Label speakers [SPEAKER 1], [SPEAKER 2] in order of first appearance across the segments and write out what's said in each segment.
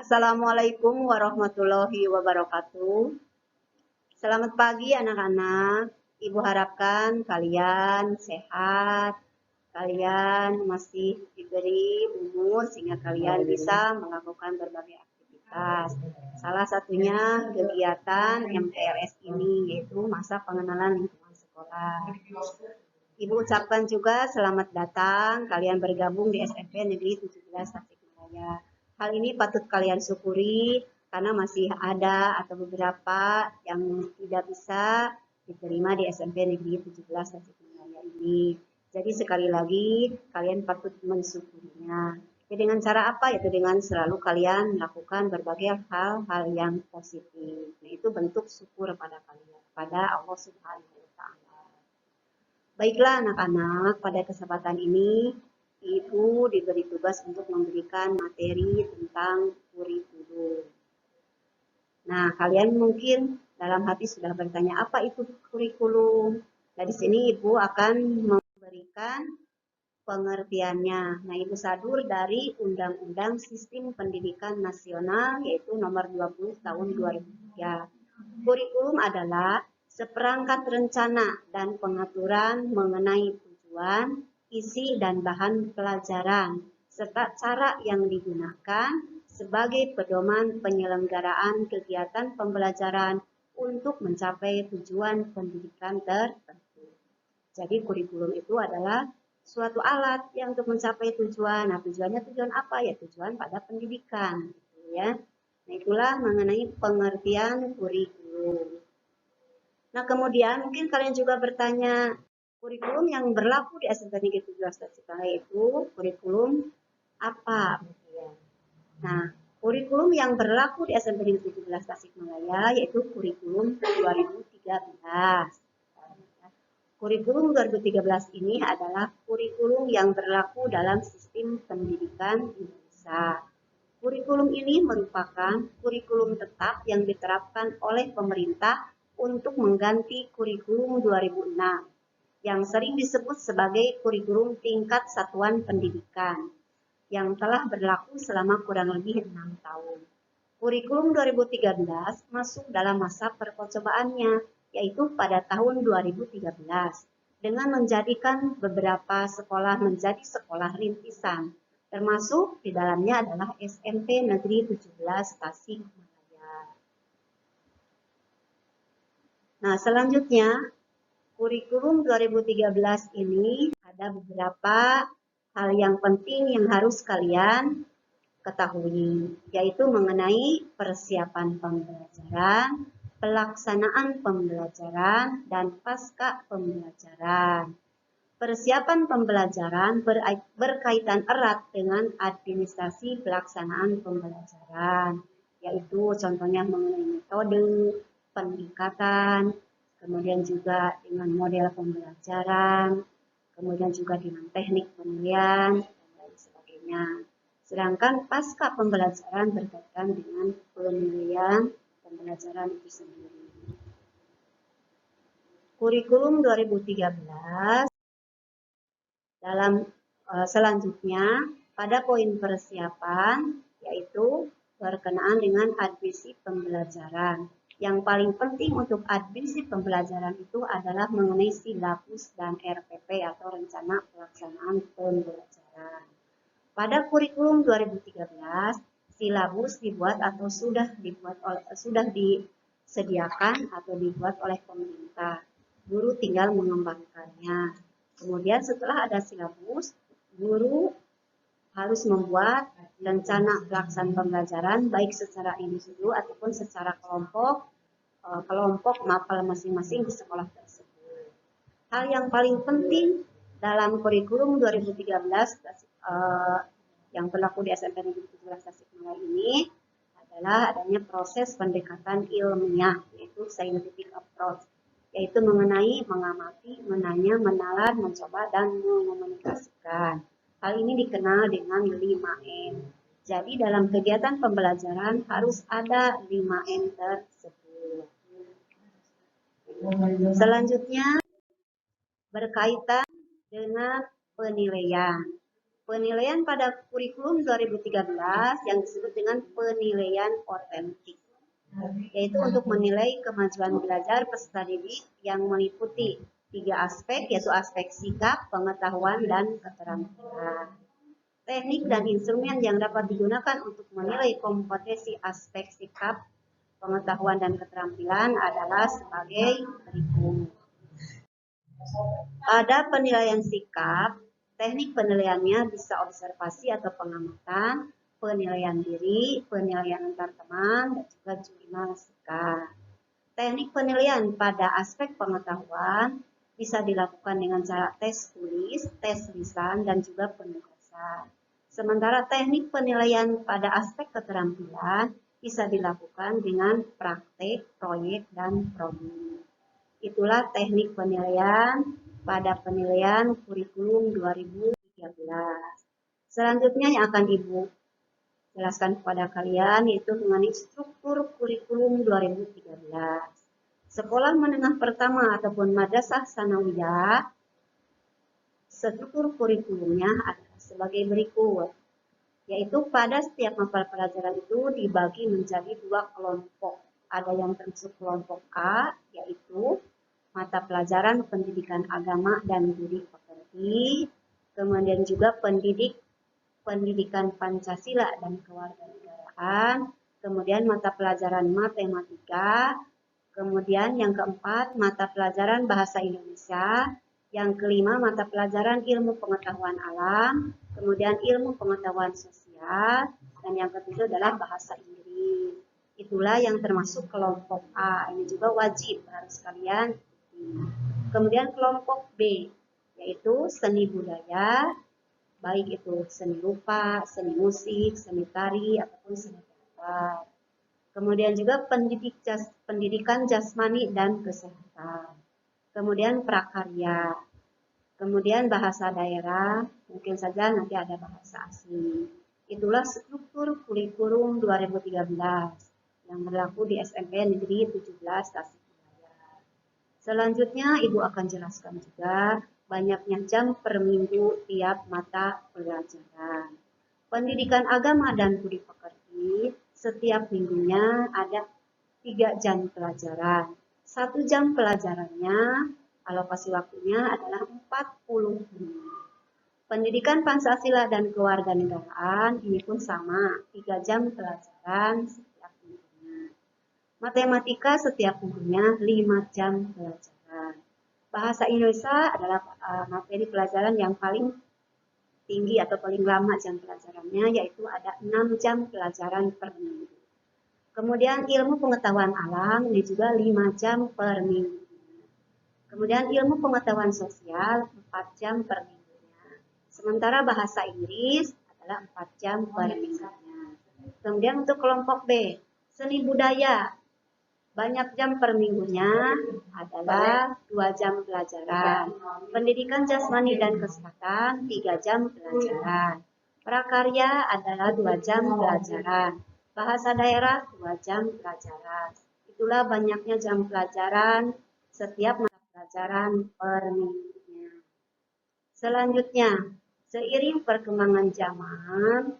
[SPEAKER 1] Assalamualaikum warahmatullahi wabarakatuh. Selamat pagi anak-anak. Ibu harapkan kalian sehat, kalian masih diberi umur sehingga kalian bisa melakukan berbagai aktivitas. Salah satunya kegiatan MTLS ini yaitu masa pengenalan lingkungan sekolah. Ibu ucapkan juga selamat datang kalian bergabung di SMP Negeri 17 Tasikmalaya. Hal ini patut kalian syukuri karena masih ada atau beberapa yang tidak bisa diterima di SMP Negeri 17 Tasikmalaya ini. Jadi sekali lagi kalian patut mensyukurinya. Ya, dengan cara apa? Yaitu dengan selalu kalian melakukan berbagai hal-hal yang positif. Nah, itu bentuk syukur pada kalian, pada Allah Subhanahu wa Ta'ala. Baiklah anak-anak, pada kesempatan ini Ibu diberi tugas untuk memberikan materi tentang kurikulum. Nah, kalian mungkin dalam hati sudah bertanya, apa itu kurikulum? Nah, di sini Ibu akan memberikan pengertiannya. Nah, Ibu sadur dari Undang-Undang Sistem Pendidikan Nasional yaitu nomor 20 tahun 2003. Kurikulum adalah seperangkat rencana dan pengaturan mengenai tujuan, isi dan bahan pelajaran, serta cara yang digunakan sebagai pedoman penyelenggaraan kegiatan pembelajaran untuk mencapai tujuan pendidikan tertentu. Jadi kurikulum itu adalah suatu alat yang untuk mencapai tujuan. Nah, tujuan apa? Ya tujuan pada pendidikan, gitu ya. Nah, itulah mengenai pengertian kurikulum. Nah, kemudian mungkin kalian juga bertanya, kurikulum yang berlaku di SMP Negeri 17 Tasikmalaya itu kurikulum apa? Nah, kurikulum yang berlaku di SMP Negeri 17 Tasikmalaya yaitu kurikulum 2013. Kurikulum 2013 ini adalah kurikulum yang berlaku dalam sistem pendidikan Indonesia. Kurikulum ini merupakan kurikulum tetap yang diterapkan oleh pemerintah untuk mengganti kurikulum 2006 yang sering disebut sebagai kurikulum tingkat satuan pendidikan yang telah berlaku selama kurang lebih 6 tahun. Kurikulum 2013 masuk dalam masa percobaannya, yaitu pada tahun 2013, dengan menjadikan beberapa sekolah menjadi sekolah rintisan, termasuk di dalamnya adalah SMP Negeri 17 Tasikmalaya. Nah, selanjutnya, kurikulum 2013 ini ada beberapa hal yang penting yang harus kalian ketahui, yaitu mengenai persiapan pembelajaran, pelaksanaan pembelajaran, dan pasca pembelajaran. Persiapan pembelajaran berkaitan erat dengan administrasi pelaksanaan pembelajaran, yaitu contohnya mengenai metode, pendekatan, kemudian juga dengan model pembelajaran, kemudian juga dengan teknik penilaian, dan lain sebagainya. Sedangkan pasca pembelajaran berkaitan dengan penilaian pembelajaran itu sendiri. Kurikulum 2013 dalam selanjutnya pada poin persiapan yaitu berkenaan dengan administrasi pembelajaran. Yang paling penting untuk administrasi pembelajaran itu adalah mengenai silabus dan RPP atau rencana pelaksanaan pembelajaran. Pada kurikulum 2013, silabus dibuat atau sudah disediakan atau dibuat oleh pemerintah. Guru tinggal mengembangkannya. Kemudian setelah ada silabus, guru harus membuat rencana pelaksanaan pembelajaran baik secara individu ataupun secara kelompok mapel masing-masing di sekolah tersebut. Hal yang paling penting dalam kurikulum 2013 yang berlaku di SMP Negeri 17 Tasikmalaya ini adalah adanya proses pendekatan ilmiah yaitu scientific approach, yaitu mengenai mengamati, menanya, menalar, mencoba, dan mengomunikasikan. Hal ini dikenal dengan 5M. Jadi dalam kegiatan pembelajaran harus ada 5M tersebut. Selanjutnya berkaitan dengan penilaian. penilaian pada kurikulum 2013 yang disebut dengan penilaian otentik, yaitu untuk menilai kemajuan belajar peserta didik yang meliputi 3 aspek, yaitu aspek sikap, pengetahuan, dan keterampilan. Teknik dan instrumen yang dapat digunakan untuk menilai kompetensi aspek sikap, pengetahuan, dan keterampilan adalah sebagai berikut. Pada penilaian sikap, teknik penilaiannya bisa observasi atau pengamatan, penilaian diri, penilaian antar teman, dan juga jurnal sikap. Teknik penilaian pada aspek pengetahuan bisa dilakukan dengan cara tes tulis, tes lisan, dan juga penugasan. Sementara teknik penilaian pada aspek keterampilan bisa dilakukan dengan praktek, proyek, dan prodi. Itulah teknik penilaian pada penilaian kurikulum 2013. Selanjutnya yang akan Ibu jelaskan kepada kalian yaitu mengenai struktur kurikulum 2013. Sekolah menengah pertama ataupun madrasah sanawiyah, struktur kurikulumnya adalah sebagai berikut, yaitu pada setiap mata pelajaran itu dibagi menjadi 2 kelompok. Ada yang termasuk kelompok A, yaitu mata pelajaran pendidikan agama dan budi pekerti, kemudian juga pendidikan Pancasila dan kewarganegaraan, kemudian mata pelajaran matematika, kemudian yang keempat mata pelajaran bahasa Indonesia, yang kelima mata pelajaran ilmu pengetahuan alam, kemudian ilmu pengetahuan sosial, dan yang ketujuh adalah bahasa Inggris. Itulah yang termasuk kelompok A. Ini juga wajib harus kalian. Kemudian kelompok B, yaitu seni budaya, baik itu seni rupa, seni musik, seni tari, ataupun seni teater. Kemudian juga pendidikan jasmani dan kesehatan. Kemudian prakarya. Kemudian bahasa daerah, mungkin saja nanti ada bahasa asing. Itulah struktur kurikulum 2013 yang berlaku di SMP Negeri 17 Tasikmalaya. Selanjutnya Ibu akan jelaskan juga banyaknya jam per minggu tiap mata pelajaran. Pendidikan agama dan budi pekerti setiap minggunya ada 3 jam pelajaran. 1 jam pelajarannya, alokasi waktunya adalah 40 menit. Pendidikan Pancasila dan kewarganegaraan ini pun sama, 3 jam pelajaran setiap minggunya. Matematika setiap minggunya 5 jam pelajaran. Bahasa Indonesia adalah materi pelajaran yang paling tinggi atau paling lama jam pelajarannya, yaitu ada 6 jam pelajaran per minggu. Kemudian ilmu pengetahuan alam ini juga 5 jam per minggu. Kemudian ilmu pengetahuan sosial 4 jam per minggunya. Sementara bahasa Inggris adalah 4 jam per minggunya. Kemudian untuk kelompok B, seni budaya, banyak jam per minggunya adalah 2 jam pelajaran. Pendidikan jasmani dan kesehatan 3 jam pelajaran. Prakarya adalah 2 jam pelajaran. Bahasa daerah 2 jam pelajaran. Itulah banyaknya jam pelajaran setiap mata pelajaran per minggunya. Selanjutnya, seiring perkembangan zaman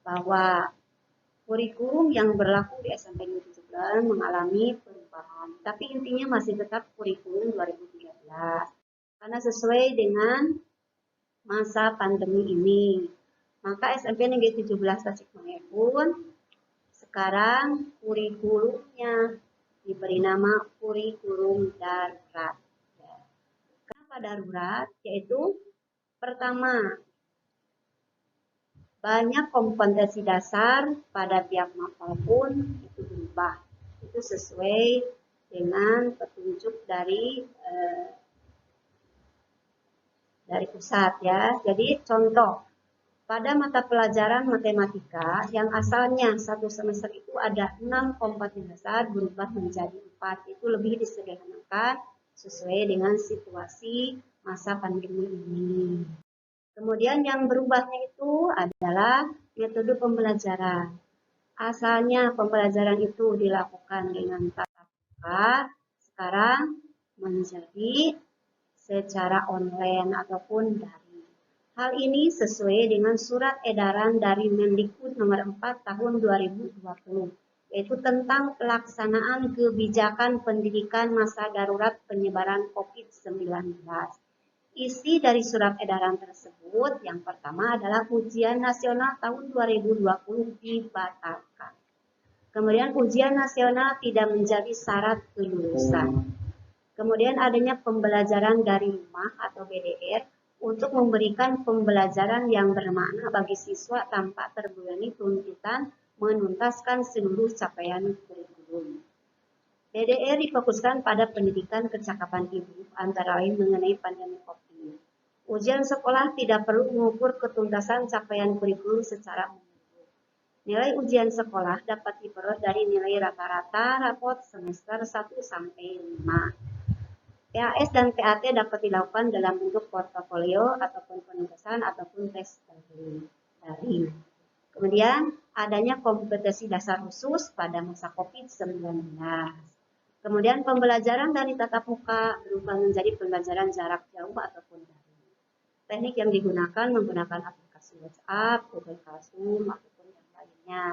[SPEAKER 1] bahwa kurikulum yang berlaku di SMP Negeri 17 mengalami perubahan, tapi intinya masih tetap kurikulum 2013 karena sesuai dengan masa pandemi ini. Maka SMP Negeri 17 Tasikmalaya pun sekarang kurikulumnya diberi nama kurikulum darurat. Kenapa darurat? Yaitu pertama, banyak kompetensi dasar pada tiap mapel pun itu berubah. Itu sesuai dengan petunjuk dari pusat ya. Jadi contoh, pada mata pelajaran matematika yang asalnya satu semester itu ada 6 kompetensi dasar berubah menjadi 4. Itu lebih disederhanakan sesuai dengan situasi masa pandemi ini. Kemudian yang berubahnya itu adalah metode pembelajaran. Asalnya pembelajaran itu dilakukan dengan tatap muka, sekarang menjadi secara online ataupun daring. Hal ini sesuai dengan surat edaran dari Mendikbud nomor 4 tahun 2020, yaitu tentang pelaksanaan kebijakan pendidikan masa darurat penyebaran COVID-19. Isi dari surat edaran tersebut yang pertama adalah ujian nasional tahun 2020 dibatalkan. Kemudian ujian nasional tidak menjadi syarat kelulusan. Kemudian adanya pembelajaran dari rumah atau BDR untuk memberikan pembelajaran yang bermakna bagi siswa tanpa terbebani tuntutan menuntaskan seluruh capaian kurikulum. BDR difokuskan pada pendidikan kecakapan ibu, antara lain mengenai pandemi COVID. Ujian sekolah tidak perlu mengukur ketuntasan capaian kurikulum secara menyeluruh. Nilai ujian sekolah dapat diperoleh dari nilai rata-rata rapot semester 1 sampai 5. PAS dan PAT dapat dilakukan dalam bentuk portofolio ataupun penugasan ataupun tes daring. Kemudian adanya kompetensi dasar khusus pada masa COVID-19. Kemudian pembelajaran dari tatap muka berubah menjadi pembelajaran jarak jauh ataupun daring. Teknik yang digunakan menggunakan aplikasi WhatsApp, Google Classroom, ataupun yang lainnya.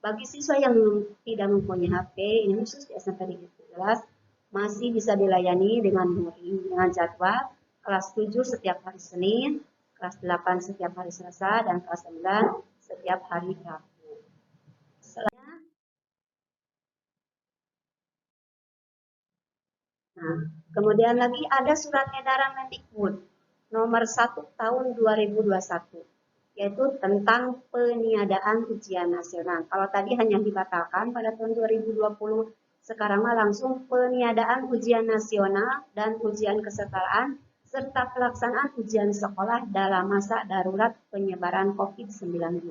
[SPEAKER 1] Bagi siswa yang tidak mempunyai HP, ini khusus di SMP Negeri 17, masih bisa dilayani dengan daring dengan jadwal kelas 7 setiap hari Senin, kelas 8 setiap hari Selasa, dan kelas 9 setiap hari Rabu. Nah, kemudian lagi ada surat edaran Mendikbud nomor 1 tahun 2021, yaitu tentang peniadaan ujian nasional. Kalau tadi hanya dibatalkan pada tahun 2020, sekarang langsung peniadaan ujian nasional dan ujian kesetaraan serta pelaksanaan ujian sekolah dalam masa darurat penyebaran COVID-19.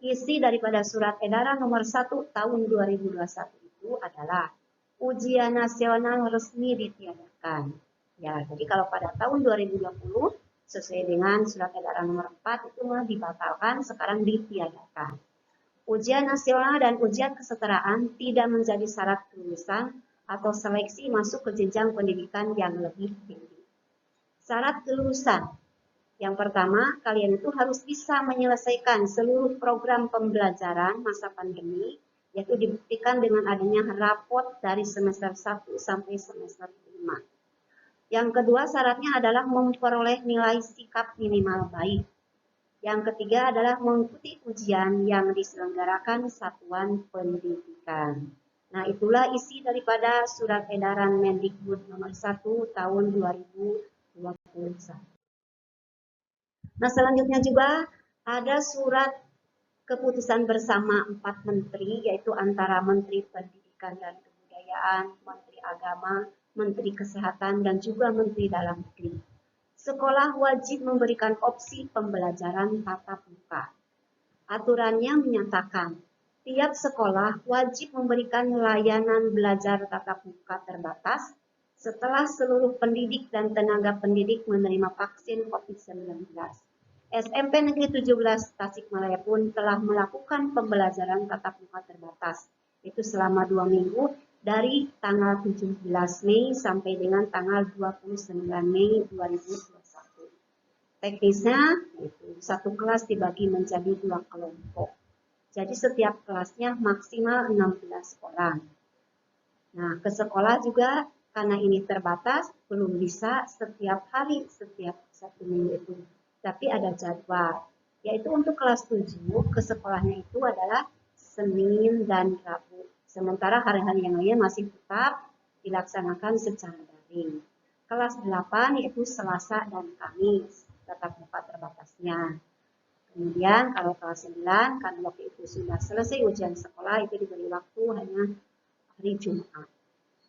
[SPEAKER 1] Isi daripada surat edaran nomor 1 tahun 2021 itu adalah ujian nasional resmi ditiadakan. Ya, jadi kalau pada tahun 2020 sesuai dengan surat edaran nomor 4 itu dibatalkan, sekarang ditiadakan. Ujian nasional dan ujian kesetaraan tidak menjadi syarat kelulusan atau seleksi masuk ke jenjang pendidikan yang lebih tinggi. Syarat kelulusan. Yang pertama, kalian itu harus bisa menyelesaikan seluruh program pembelajaran masa pandemi, yaitu dibuktikan dengan adanya rapot dari semester 1 sampai semester 5. Yang kedua, syaratnya adalah memperoleh nilai sikap minimal baik. Yang ketiga adalah mengikuti ujian yang diselenggarakan satuan pendidikan. Nah, itulah isi daripada surat edaran Mendikbud nomor 1 tahun 2021. Nah, selanjutnya juga ada surat keputusan bersama 4 menteri, yaitu antara Menteri Pendidikan dan Kebudayaan, Menteri Agama, Menteri Kesehatan, dan juga Menteri Dalam Negeri. Sekolah wajib memberikan opsi pembelajaran tatap muka. Aturannya menyatakan, tiap sekolah wajib memberikan layanan belajar tatap muka terbatas setelah seluruh pendidik dan tenaga pendidik menerima vaksin COVID-19. SMP Negeri 17 Tasikmalaya pun telah melakukan pembelajaran tatap muka terbatas, itu selama 2 minggu dari tanggal 17 Mei sampai dengan tanggal 29 Mei 2021. Teknisnya, satu kelas dibagi menjadi 2 kelompok. Jadi setiap kelasnya maksimal 16 orang. Nah, ke sekolah juga karena ini terbatas, belum bisa setiap hari, setiap 1 minggu itu. Tapi ada jadwal, yaitu untuk kelas 7 ke sekolahnya itu adalah Senin dan Rabu. Sementara hari-hari yang lain masih tetap dilaksanakan secara daring. Kelas 8 yaitu Selasa dan Kamis, tatap muka terbatasnya. Kemudian kalau kelas 9, kan waktu itu sudah selesai ujian sekolah, itu diberi waktu hanya hari Jumat.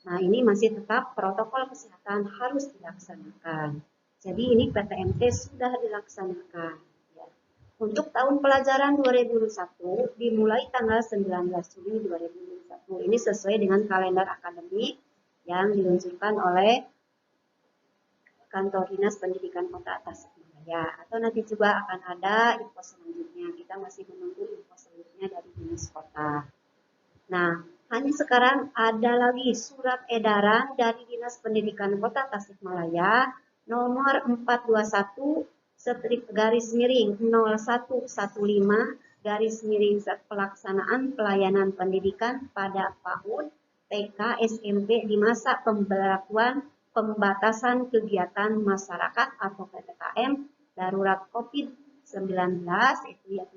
[SPEAKER 1] Nah, ini masih tetap protokol kesehatan harus dilaksanakan. Jadi ini PTMT sudah dilaksanakan. Ya. Untuk tahun pelajaran 2021 dimulai tanggal 19 Juli 2021. Ini sesuai dengan kalender akademik yang diluncurkan oleh Kantor Dinas Pendidikan Kota Tasikmalaya. Atau nanti juga akan ada info selanjutnya. Kita masih menunggu info selanjutnya dari Dinas Kota. Nah, hanya sekarang ada lagi surat edaran dari Dinas Pendidikan Kota Tasikmalaya nomor 421 pelaksanaan pelayanan pendidikan pada PAUD, TK, SMP di masa pemberlakuan pembatasan kegiatan masyarakat atau PPKM darurat COVID-19 itu ya